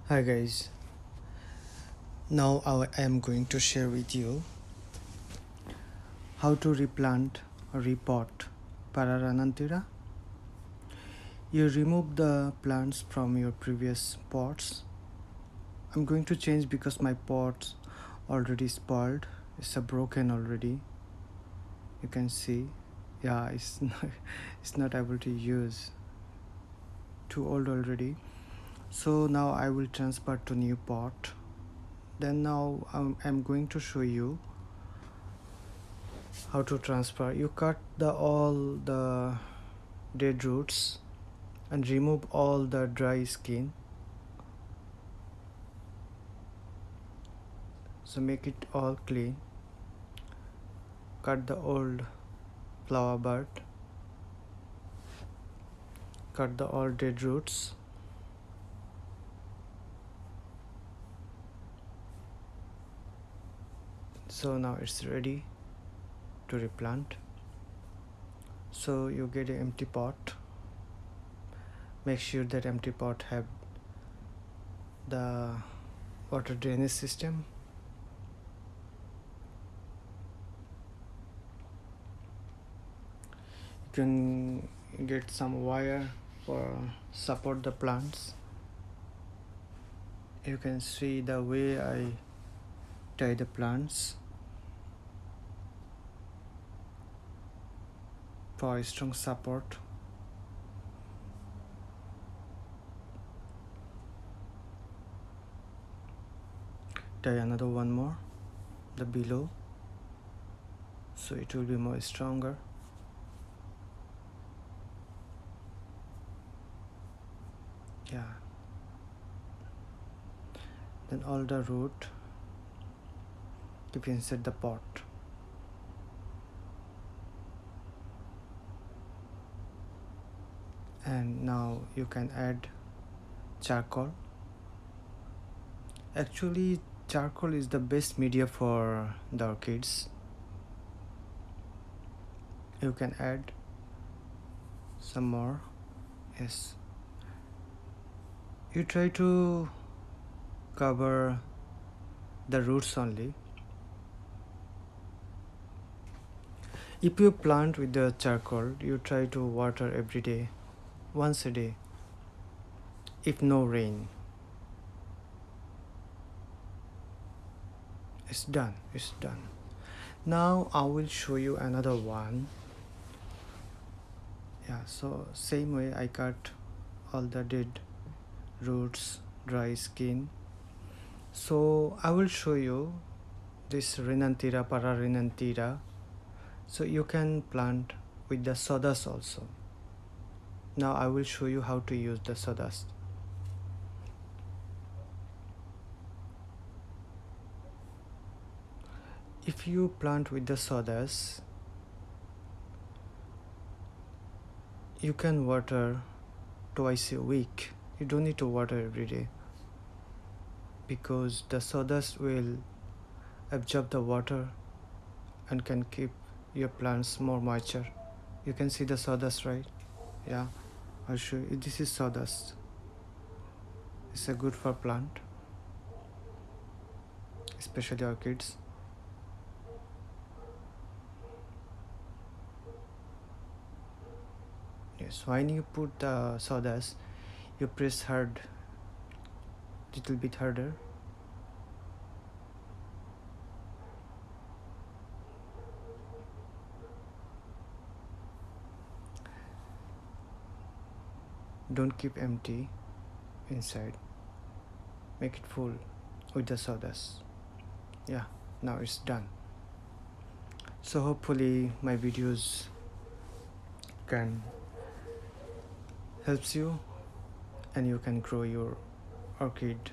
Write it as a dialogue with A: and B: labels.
A: Hi guys, now I am going to share with you how to replant or repot Pararanantira. You remove the plants from your previous pots. I'm going to change because my pots already spoiled. It's a broken already. You can see, yeah, it's not able to use. Too old already. So now I will transfer to new pot. Then now I'm going to show you how to transfer. You cut all the dead roots and remove all the dry skin, so make it all clean. Cut the old flower bud, cut the all dead roots. So now it's ready to replant. So you get an empty pot. Make sure that empty pot have the water drainage system. You can get some wire for support the plants. You can see the way I tie the plants for strong support. Tie another one more, the below, so it will be more stronger. Yeah. Then all the root keep inside the pot. And now you can add charcoal. Actually, charcoal is the best media for the orchids. You can add some more. Yes. You try to cover the roots only. If you plant with the charcoal, you try to water every day, once a day, if no rain. It's done. Now I will show you another one. Yeah, so same way I cut all the dead roots, dry skin. So I will show you this Renantira, Pararenantira. So you can plant with the sawdust also. Now I will show you how to use the sawdust. If you plant with the sawdust, you can water twice a week. You don't need to water every day because the sawdust will absorb the water and can keep your plants more moisture. You can see the sawdust, right? Yeah, I'll show you. This is sawdust. It's a good for plant, especially orchids. Yes, when you put the sawdust, you press hard, little bit harder. Don't keep empty inside. Make it full with the sawdust. Yeah, now it's done. So hopefully my videos can helps you and you can grow your orchid